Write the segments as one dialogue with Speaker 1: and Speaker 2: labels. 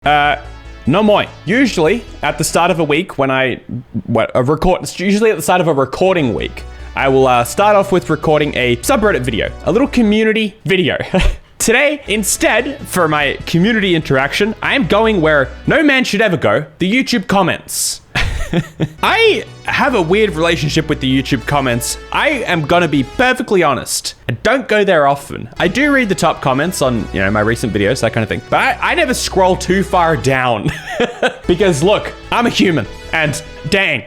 Speaker 1: No more. Usually at the start of a week when usually at the start of a recording week, I will start off with recording a subreddit video, a little community video. Today, instead, for my community interaction, I am going where no man should ever go, the YouTube comments. I have a weird relationship with the YouTube comments. I am gonna be perfectly honest. I don't go there often. I do read the top comments on, my recent videos, that kind of thing. But I never scroll too far down. Because look, I'm a human. And dang,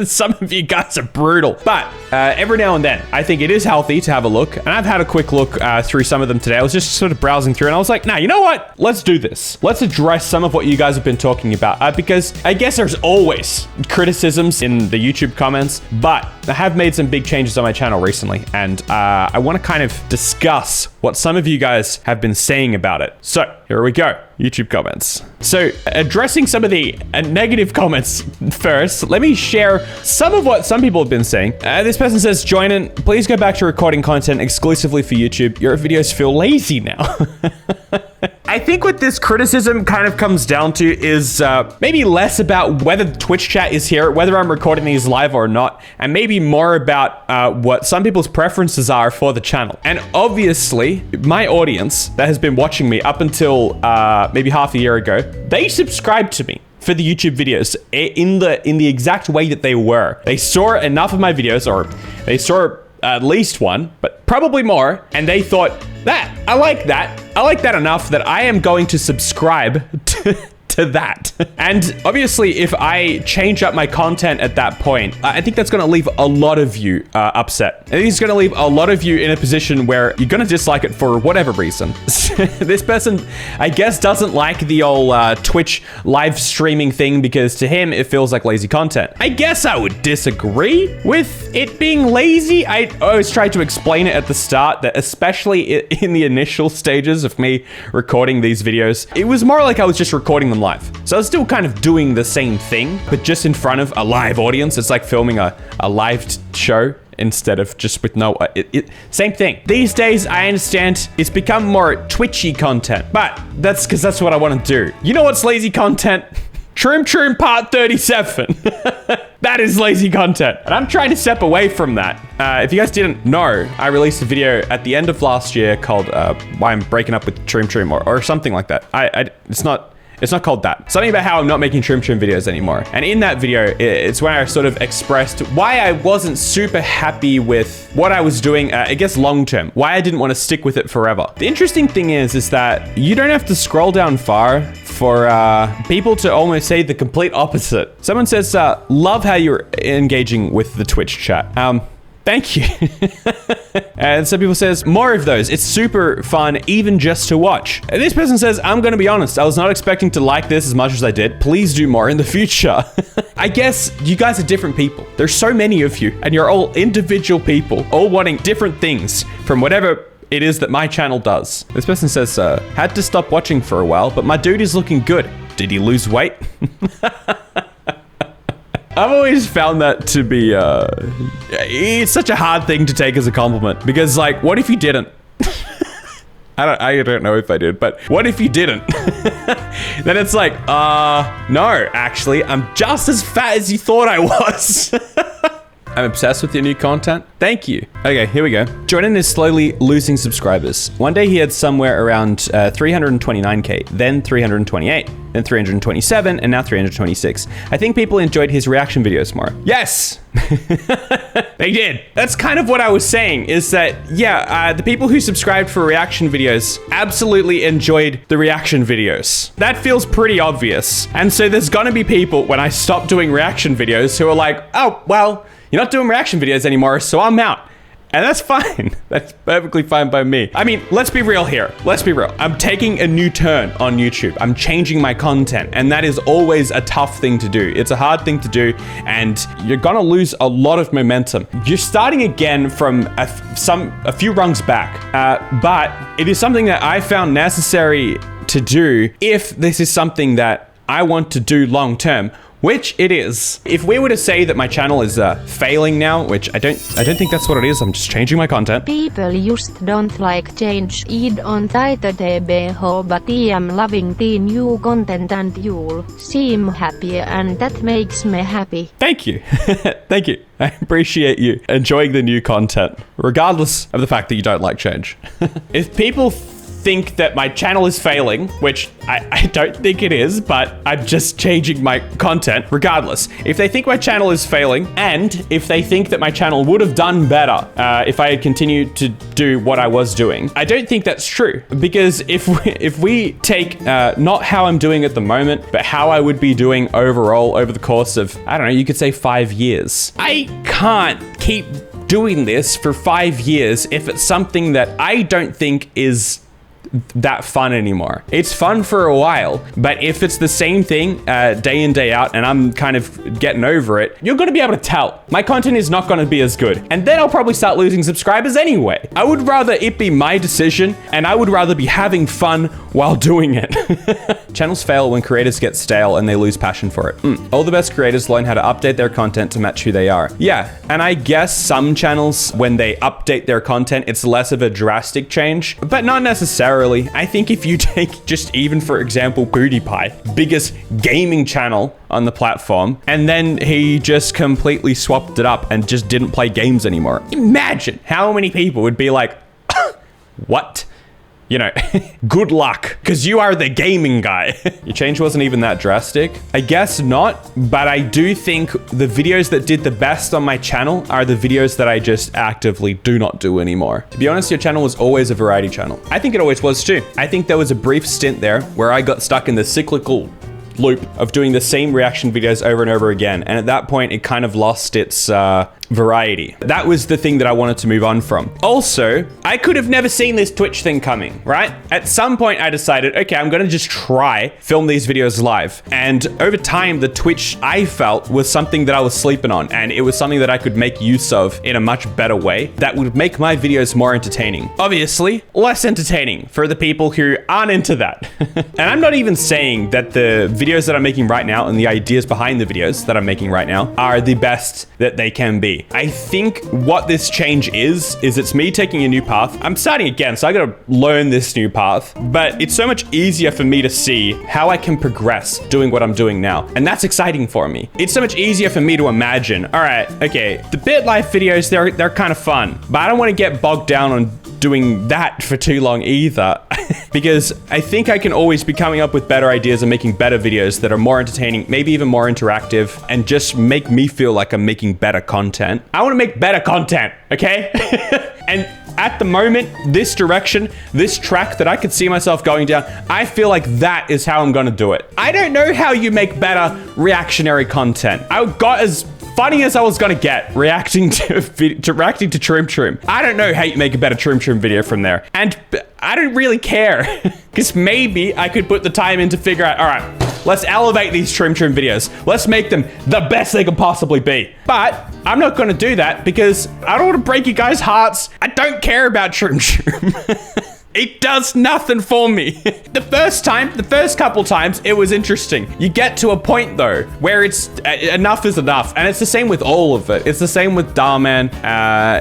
Speaker 1: some of you guys are brutal. But every now and then, I think it is healthy to have a look. And I've had a quick look through some of them today. I was just sort of browsing through and I was like, nah, you know what? Let's do this. Let's address some of what you guys have been talking about. Because I guess there's always criticisms in the YouTube comments. But I have made some big changes on my channel recently. And I want to kind of discuss what some of you guys have been saying about it. So here we go. YouTube comments. So addressing some of the negative comments first, let me share some of what some people have been saying. This person says, Joinen, please go back to recording content exclusively for YouTube. Your videos feel lazy now. I think what this criticism kind of comes down to is maybe less about whether the Twitch chat is here, whether I'm recording these live or not, and maybe more about what some people's preferences are for the channel. And obviously, my audience that has been watching me up until maybe half a year ago, they subscribed to me for the YouTube videos in the exact way that they were. They saw enough of my videos, or they saw at least one, but probably more, and they thought, I like that enough that I am going to subscribe to that. And obviously, if I change up my content at that point, I think that's going to leave a lot of you upset. I think it's going to leave a lot of you in a position where you're going to dislike it for whatever reason. This person, I guess, doesn't like the old Twitch live streaming thing because to him, it feels like lazy content. I guess I would disagree with it being lazy. I always try to explain it at the start that especially in the initial stages of me recording these videos, it was more like I was just recording them live. So I was still kind of doing the same thing, but just in front of a live audience. It's like filming a live show instead of just with no, same thing. These days, I understand it's become more twitchy content, but that's because that's what I want to do. You know what's lazy content? Troom part 37. That is lazy content. And I'm trying to step away from that. If you guys didn't know, I released a video at the end of last year called Why I'm Breaking Up with Troom or something like that. It's not called that. Something about how I'm not making Troom videos anymore. And in that video, it's when I sort of expressed why I wasn't super happy with what I was doing, I guess long-term, why I didn't want to stick with it forever. The interesting thing is that you don't have to scroll down far for people to almost say the complete opposite. Someone says, love how you're engaging with the Twitch chat. Thank you. And some people says, more of those. It's super fun, even just to watch. And this person says, I'm going to be honest. I was not expecting to like this as much as I did. Please do more in the future. I guess you guys are different people. There's so many of you, and you're all individual people, all wanting different things from whatever it is that my channel does. This person says, had to stop watching for a while, but my dude is looking good. Did he lose weight? I've always found that to be, it's such a hard thing to take as a compliment because like, what if you didn't? I don't know if I did, but what if you didn't? Then it's like, no, actually, I'm just as fat as you thought I was. I'm obsessed with your new content. Thank you. Okay, here we go. Joinen is slowly losing subscribers. One day he had somewhere around 329K, then 328, then 327, and now 326. I think people enjoyed his reaction videos more. Yes! They did. That's kind of what I was saying, is that, yeah, the people who subscribed for reaction videos absolutely enjoyed the reaction videos. That feels pretty obvious. And so there's gonna be people, when I stop doing reaction videos, who are like, oh, well, you're not doing reaction videos anymore, so I'm out. And that's fine. That's perfectly fine by me. I mean, let's be real here. Let's be real. I'm taking a new turn on YouTube. I'm changing my content, and that is always a tough thing to do. It's a hard thing to do, and you're gonna lose a lot of momentum. You're starting again from a few rungs back, but it is something that I found necessary to do if this is something that I want to do long term, which it is. If we were to say that my channel is failing now, which I don't think that's what it is. I'm just changing my content.
Speaker 2: People just don't like change. Id on title TBH, but I am loving the new content and you'll seem happy, and that makes me happy.
Speaker 1: Thank you. Thank you. I appreciate you enjoying the new content, regardless of the fact that you don't like change. If people think that my channel is failing, which I don't think it is, but I'm just changing my content regardless. If they think my channel is failing, and if they think that my channel would have done better if I had continued to do what I was doing, I don't think that's true. Because if we take not how I'm doing at the moment, but how I would be doing overall over the course of, I don't know, you could say 5 years. I can't keep doing this for 5 years if it's something that I don't think is that fun anymore. It's fun for a while, but if it's the same thing day in, day out, and I'm kind of getting over it, you're gonna be able to tell. My content is not gonna be as good. And then I'll probably start losing subscribers anyway. I would rather it be my decision, and I would rather be having fun while doing it. Channels fail when creators get stale and they lose passion for it. All the best creators learn how to update their content to match who they are. Yeah, and I guess some channels, when they update their content, it's less of a drastic change, but not necessarily. I think if you take just even, for example, PewDiePie, biggest gaming channel on the platform, and then he just completely swapped it up and just didn't play games anymore. Imagine how many people would be like, what? You know, good luck, because you are the gaming guy. Your change wasn't even that drastic. I guess not, but I do think the videos that did the best on my channel are the videos that I just actively do not do anymore. To be honest, your channel was always a variety channel. I think it always was too. I think there was a brief stint there where I got stuck in the cyclical loop of doing the same reaction videos over and over again. And at that point, it kind of lost its variety. That was the thing that I wanted to move on from. Also, I could have never seen this Twitch thing coming, right? At some point I decided, okay, I'm gonna just try film these videos live. And over time, the Twitch I felt was something that I was sleeping on, and it was something that I could make use of in a much better way that would make my videos more entertaining. Obviously, less entertaining for the people who aren't into that. And I'm not even saying that the videos that I'm making right now and the ideas behind the videos that I'm making right now are the best that they can be. I think what this change is it's me taking a new path. I'm starting again, so I gotta learn this new path, but it's so much easier for me to see how I can progress doing what I'm doing now. And that's exciting for me. It's so much easier for me to imagine, all right, okay, the bit life videos, they're kind of fun, but I don't want to get bogged down on doing that for too long either. Because I think I can always be coming up with better ideas and making better videos that are more entertaining, maybe even more interactive, and just make me feel like I'm making better content. I want to make better content, okay? And at the moment, this direction, this track that I could see myself going down, I feel like that is how I'm gonna do it. I don't know how you make better reactionary content. I got as funny as I was gonna get reacting to Trim Trim. I don't know how you make a better Trim Trim video from there. And I don't really care, because maybe I could put the time in to figure out, all right, let's elevate these Trim Trim videos. Let's make them the best they can possibly be. But I'm not gonna do that because I don't wanna break you guys' hearts. I don't care about Trim Trim. It does nothing for me. The first couple times, it was interesting. You get to a point though, where it's enough is enough. And it's the same with all of it. It's the same with Darman.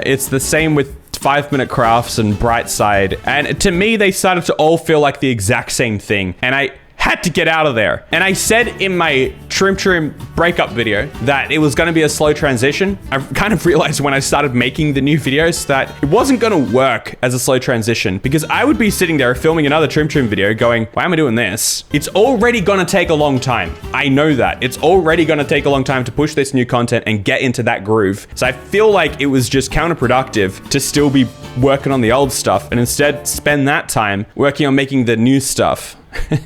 Speaker 1: It's the same with 5-Minute Crafts and Brightside. And to me, they started to all feel like the exact same thing. And I had to get out of there. And I said in my Trim Trim breakup video that it was going to be a slow transition. I kind of realized when I started making the new videos that it wasn't going to work as a slow transition, because I would be sitting there filming another Trim Trim video going, why am I doing this? It's already going to take a long time. I know that. It's already going to take a long time to push this new content and get into that groove. So I feel like it was just counterproductive to still be working on the old stuff and instead spend that time working on making the new stuff.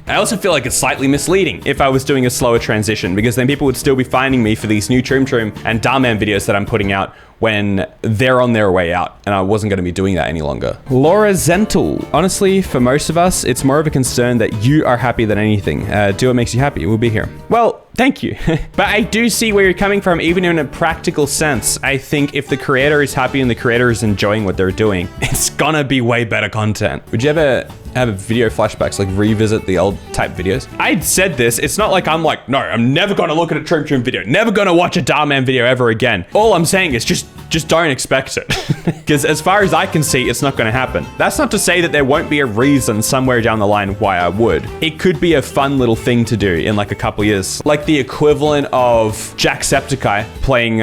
Speaker 1: I also feel like it's slightly misleading if I was doing a slower transition, because then people would still be finding me for these new Trim Trim and Darman videos that I'm putting out when they're on their way out, and I wasn't going to be doing that any longer. Laura Zentel. Honestly, for most of us, it's more of a concern that you are happy than anything. Do what makes you happy. We'll be here. Well, thank you. But I do see where you're coming from, even in a practical sense. I think if the creator is happy and the creator is enjoying what they're doing, it's gonna be way better content. Would you ever have video flashbacks, like revisit the old type videos? I said this, it's not like I'm like, no, I'm never gonna look at a Trim Trim video, never gonna watch a Darman video ever again. All I'm saying is just don't expect it. Because as far as I can see, it's not gonna happen. That's not to say that there won't be a reason somewhere down the line why I would. It could be a fun little thing to do in like a couple years. Like the equivalent of Jacksepticeye playing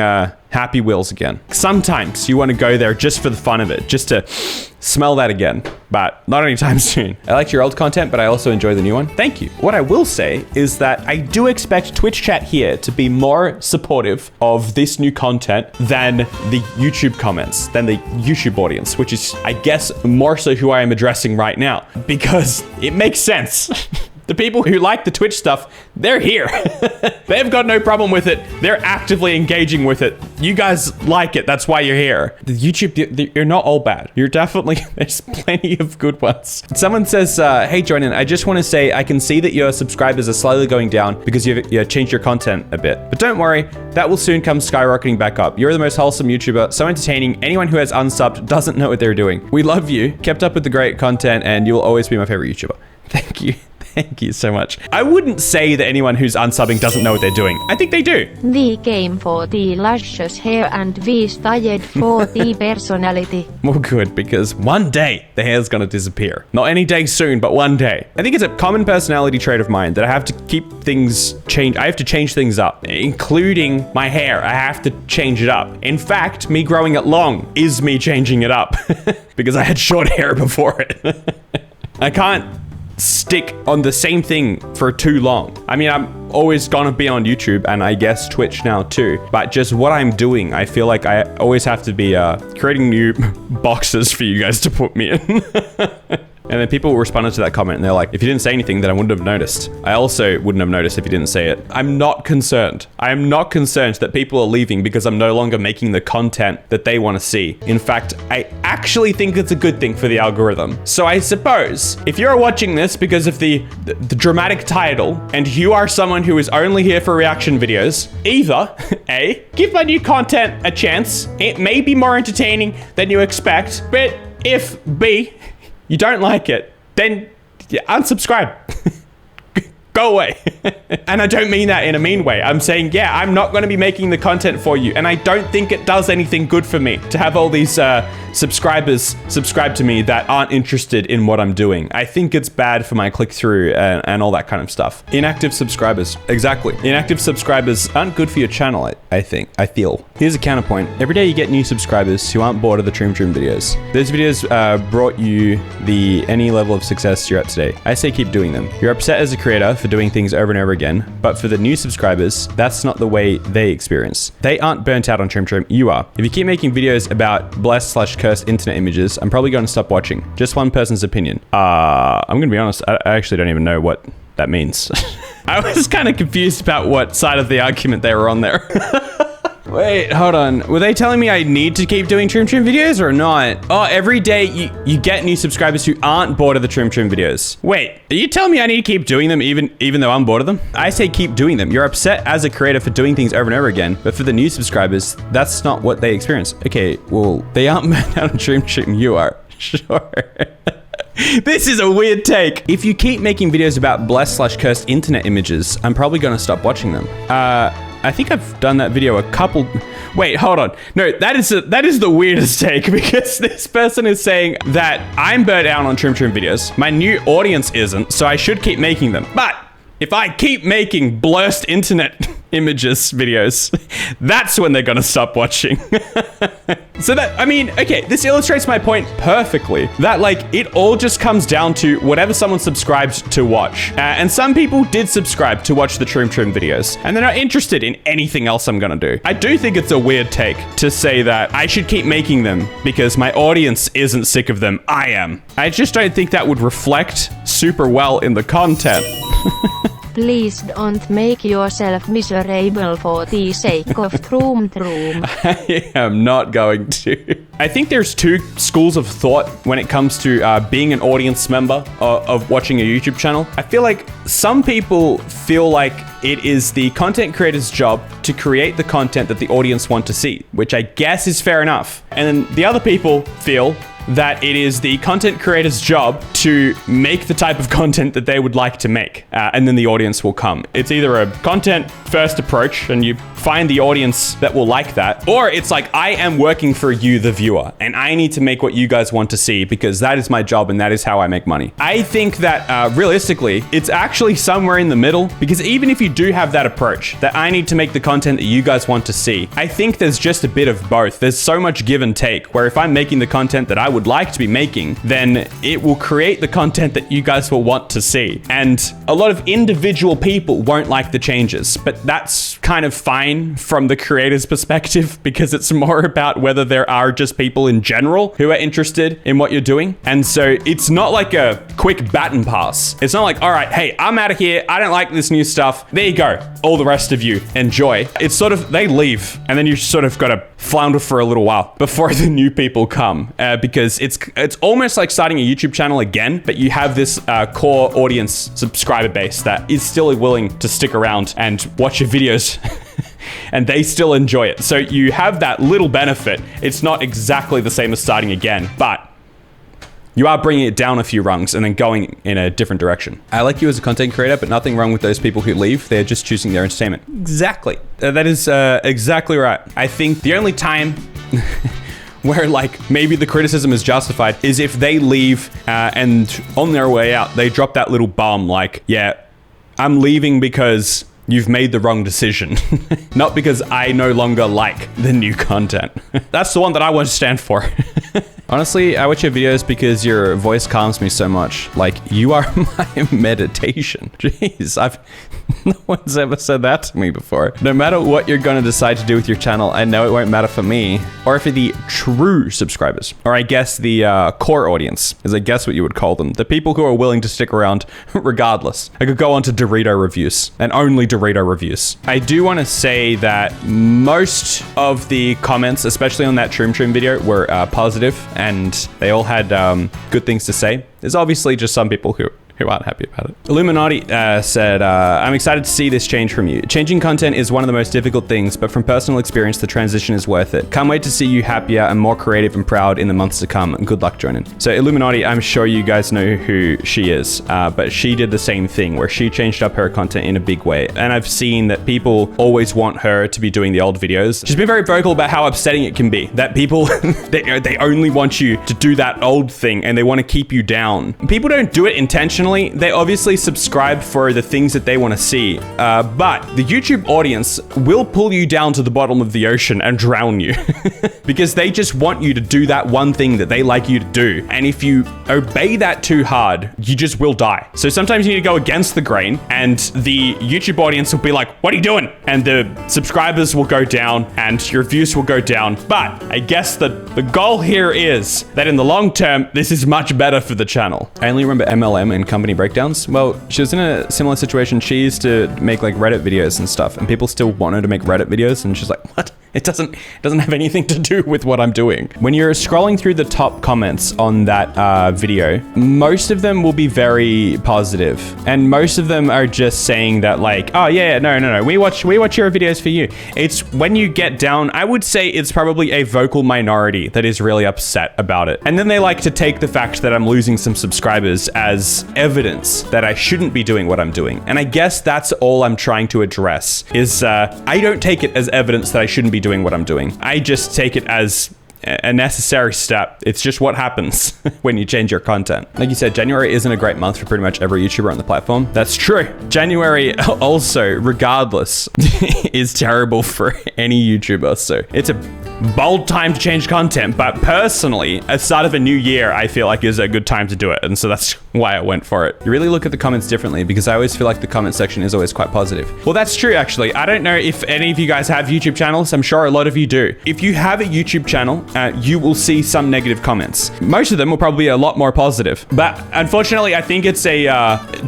Speaker 1: Happy Wheels again. Sometimes you want to go there just for the fun of it, just to smell that again, but not anytime soon. I liked your old content, but I also enjoy the new one. Thank you. What I will say is that I do expect Twitch chat here to be more supportive of this new content than the YouTube comments, than the YouTube audience, which is, I guess, more so who I am addressing right now, because it makes sense. The people who like the Twitch stuff, they're here. They've got no problem with it. They're actively engaging with it. You guys like it. That's why you're here. The YouTube, you're not all bad. You're definitely, there's plenty of good ones. Someone says, hey, Joinen, I just want to say I can see that your subscribers are slowly going down because you changed your content a bit. But don't worry, that will soon come skyrocketing back up. You're the most wholesome YouTuber, so entertaining. Anyone who has unsubbed doesn't know what they're doing. We love you. Kept up with the great content, and you will always be my favorite YouTuber. Thank you. Thank you so much. I wouldn't say that anyone who's unsubbing doesn't know what they're doing. I think they do.
Speaker 2: We came for the luscious hair and we stayed for the personality.
Speaker 1: Well, good, because one day the hair's gonna disappear. Not any day soon, but one day. I think it's a common personality trait of mine that I have to keep things change. I have to change things up, including my hair. I have to change it up. In fact, me growing it long is me changing it up because I had short hair before it. I can't stick on the same thing for too long. I mean, I'm always gonna be on YouTube and I guess Twitch now too, but just what I'm doing, I feel like I always have to be creating new boxes for you guys to put me in. And then people responded to that comment and they're like, if you didn't say anything, then I wouldn't have noticed. I also wouldn't have noticed if you didn't say it. I'm not concerned. I am not concerned that people are leaving because I'm no longer making the content that they want to see. In fact, I actually think it's a good thing for the algorithm. So I suppose if you're watching this because of the dramatic title and you are someone who is only here for reaction videos, either A, give my new content a chance. It may be more entertaining than you expect, but if B, you don't like it, then unsubscribe. Go away. And I don't mean that in a mean way. I'm saying, yeah, I'm not going to be making the content for you. And I don't think it does anything good for me to have all these subscribers subscribe to me that aren't interested in what I'm doing. I think it's bad for my click-through and all that kind of stuff. Inactive subscribers. Exactly. Inactive subscribers aren't good for your channel, I feel. Here's a counterpoint. Every day you get new subscribers who aren't bored of the Trim Trim videos. Those videos brought you any level of success you're at today. I say keep doing them. You're upset as a creator for doing things over and over again, but for the new subscribers, that's not the way they experience. They aren't burnt out on Trim Trim, you are. If you keep making videos about blessed/cursed internet images, I'm probably going to stop watching. Just one person's opinion. I'm gonna be honest, I actually don't even know what that means. I was kind of confused about what side of the argument they were on there. Wait, hold on. Were they telling me I need to keep doing Trim Trim videos or not? Oh, every day you get new subscribers who aren't bored of the Trim Trim videos. Wait, are you telling me I need to keep doing them even though I'm bored of them? I say keep doing them. You're upset as a creator for doing things over and over again, but for the new subscribers, that's not what they experience. Okay, well, they aren't mad out on Trim Trim, you are. Sure. This is a weird take. If you keep making videos about blessed/cursed internet images, I'm probably gonna stop watching them. I think I've done that video a couple... Wait, hold on. No, that is the weirdest take because this person is saying that I'm burnt out on Trim Trim videos. My new audience isn't, so I should keep making them. But if I keep making blurred internet images videos, that's when they're gonna stop watching. So that, I mean, okay, this illustrates my point perfectly. That, like, it all just comes down to whatever someone subscribed to watch. And some people did subscribe to watch the Trim Trim videos, and they're not interested in anything else I'm gonna do. I do think it's a weird take to say that I should keep making them because my audience isn't sick of them. I am. I just don't think that would reflect super well in the content.
Speaker 2: Please don't make yourself miserable for the sake of Troom.
Speaker 1: I am not going to. I think there's two schools of thought when it comes to being an audience member of watching a YouTube channel. I feel like some people feel like it is the content creator's job to create the content that the audience want to see, which I guess is fair enough. And then the other people feel that it is the content creator's job to make the type of content that they would like to make, and then the audience will come. It's either a content first approach and you find the audience that will like that, or it's like, I am working for you, the viewer, and I need to make what you guys want to see because that is my job and that is how I make money. I think that realistically, it's actually somewhere in the middle, because even if you do have that approach, that I need to make the content that you guys want to see, I think there's just a bit of both. There's so much give and take, where if I'm making the content that I would like to be making, then it will create the content that you guys will want to see. And a lot of individual people won't like the changes, but that's kind of fine from the creator's perspective, because it's more about whether there are just people in general who are interested in what you're doing. And so it's not like a quick baton pass. It's not like, all right, hey, I'm out of here. I don't like this new stuff. There you go. All the rest of you enjoy. It's sort of, they leave and then you sort of got to flounder for a little while before the new people come, because it's almost like starting a YouTube channel again, but you have this core audience subscriber base that is still willing to stick around and watch your videos and they still enjoy it. So you have that little benefit. It's not exactly the same as starting again, but you are bringing it down a few rungs and then going in a different direction. I like you as a content creator, but nothing wrong with those people who leave. They're just choosing their entertainment. Exactly. That is exactly right. I think the only time where like maybe the criticism is justified is if they leave and on their way out, they drop that little bomb like, yeah, I'm leaving because you've made the wrong decision, not because I no longer like the new content. That's the one that I want to stand for. Honestly, I watch your videos because your voice calms me so much. Like, you are my meditation. Jeez, no one's ever said that to me before. No matter what you're going to decide to do with your channel, I know it won't matter for me or for the true subscribers, or I guess the core audience, is I guess what you would call them. The people who are willing to stick around regardless. I could go on to Dorito reviews and only Dorito reviews. I do want to say that most of the comments, especially on that Troom video, were positive, and they all had good things to say. There's obviously just some people who aren't happy about it. Illuminati said, I'm excited to see this change from you. Changing content is one of the most difficult things, but from personal experience, the transition is worth it. Can't wait to see you happier and more creative and proud in the months to come. And good luck, Joinen. So Illuminati, I'm sure you guys know who she is, but she did the same thing where she changed up her content in a big way. And I've seen that people always want her to be doing the old videos. She's been very vocal about how upsetting it can be, that people, they only want you to do that old thing and they want to keep you down. People don't do it intentionally. They obviously subscribe for the things that they want to see, but the YouTube audience will pull you down to the bottom of the ocean and drown you because they just want you to do that one thing that they like you to do. And if you obey that too hard, you just will die. So sometimes you need to go against the grain, and the YouTube audience will be like, what are you doing? And the subscribers will go down and your views will go down. But I guess that the goal here is that in the long term, this is much better for the channel. I only remember MLM and company breakdowns. Well, she was in a similar situation. She used to make like Reddit videos and stuff, and people still want her to make Reddit videos, and she's like, what? It doesn't have anything to do with what I'm doing. When you're scrolling through the top comments on that video, most of them will be very positive, and most of them are just saying that like, oh yeah, no, we watch your videos for you. It's when you get down, I would say it's probably a vocal minority that is really upset about it. And then they like to take the fact that I'm losing some subscribers as evidence that I shouldn't be doing what I'm doing. And I guess that's all I'm trying to address is I don't take it as evidence that I shouldn't be doing what I'm doing. I just take it as a necessary step. It's just what happens when you change your content. Like you said, January isn't a great month for pretty much every YouTuber on the platform. That's true. January also, regardless, is terrible for any YouTuber. So it's a bold time to change content, but personally, at the start of a new year, I feel like is a good time to do it. And so that's why I went for it. You really look at the comments differently because I always feel like the comment section is always quite positive. Well, that's true, actually. I don't know if any of you guys have YouTube channels. I'm sure a lot of you do. If you have a YouTube channel, you will see some negative comments. Most of them will probably be a lot more positive. But unfortunately, I think it's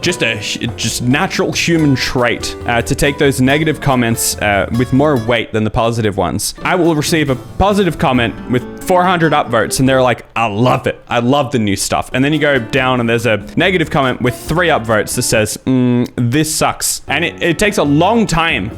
Speaker 1: just natural human trait to take those negative comments with more weight than the positive ones. I will receive a positive comment with 400 upvotes and they're like, I love it. I love the new stuff. And then you go down and there's a negative comment with 3 upvotes that says, this sucks. And it takes a long time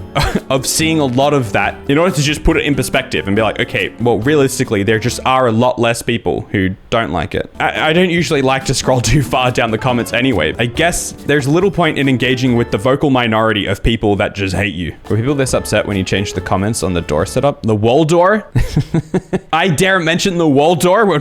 Speaker 1: of seeing a lot of that in order to just put it in perspective and be like, okay, well, realistically, there just are a lot less people who don't like it. I don't usually like to scroll too far down the comments anyway. I guess there's little point in engaging with the vocal minority of people that just hate you. Were people this upset when you changed the comments on the door setup? The wall door? I dare mention the wall door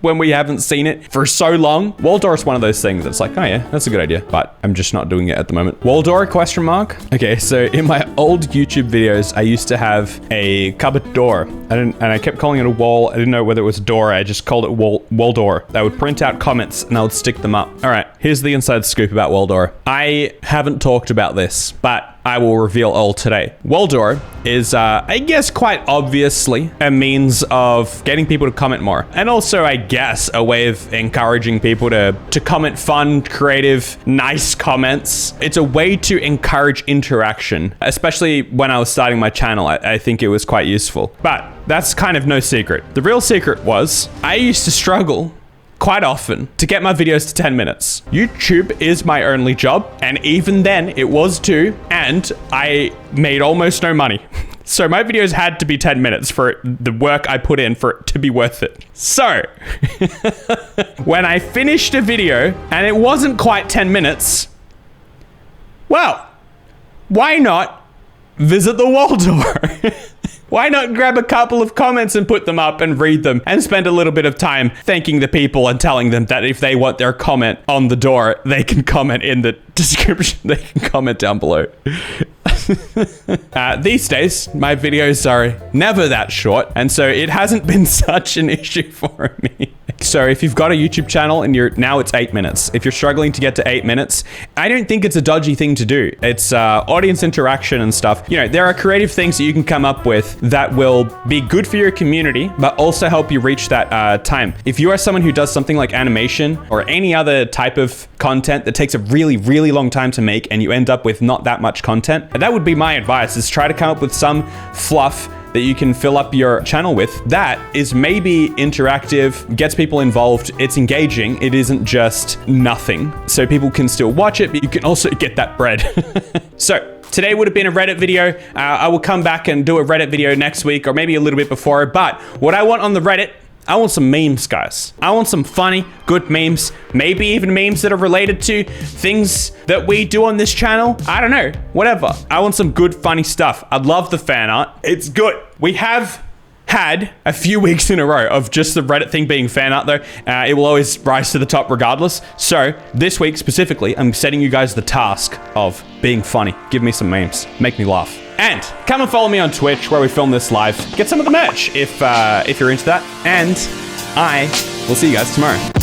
Speaker 1: when we haven't seen it for so long. Wall door is one of those things that's like, oh yeah, that's a good idea, but I'm just not doing it at the moment. Wall door, question mark? Okay, so in my old YouTube videos, I used to have a cupboard door and I kept calling it a wall. I didn't know whether it was a door. I just called it wall door. I would print out comments and I would stick them up. All right, here's the inside scoop about wall door. I haven't talked about this, but I will reveal all today. Wall door is, I guess, quite obviously a means of getting people to comment more. And also, I guess, a way of encouraging people to comment fun, creative, nice comments. It's a way to encourage interaction, especially when I was starting my channel. I think it was quite useful. But that's kind of no secret. The real secret was I used to struggle quite often to get my videos to 10 minutes. YouTube is my only job, and even then it was 2, and I made almost no money. So my videos had to be 10 minutes for the work I put in for it to be worth it. So when I finished a video and it wasn't quite 10 minutes, well, why not visit the wall door? Why not grab a couple of comments and put them up and read them and spend a little bit of time thanking the people and telling them that if they want their comment on the door, they can comment in the description. They can comment down below. These days, my videos are never that short, and so it hasn't been such an issue for me. So if you've got a YouTube channel and now it's 8 minutes. If you're struggling to get to 8 minutes, I don't think it's a dodgy thing to do. It's audience interaction and stuff. You know, there are creative things that you can come up with that will be good for your community, but also help you reach that time. If you are someone who does something like animation or any other type of content that takes a really, really long time to make and you end up with not that much content, that would be my advice, is try to come up with some fluff that you can fill up your channel with that is maybe interactive, gets people involved, it's engaging, it isn't just nothing. So people can still watch it, but you can also get that bread. So today would have been a Reddit video. I will come back and do a Reddit video next week or maybe a little bit before, but what I want on the Reddit, I want some memes, guys. I want some funny, good memes. Maybe even memes that are related to things that we do on this channel. I don't know, whatever. I want some good, funny stuff. I love the fan art. It's good. We have had a few weeks in a row of just the Reddit thing being fan art though. It will always rise to the top regardless. So this week specifically, I'm setting you guys the task of being funny. Give me some memes. Make me laugh. And come and follow me on Twitch where we film this live. Get some of the merch if you're into that. And I will see you guys tomorrow.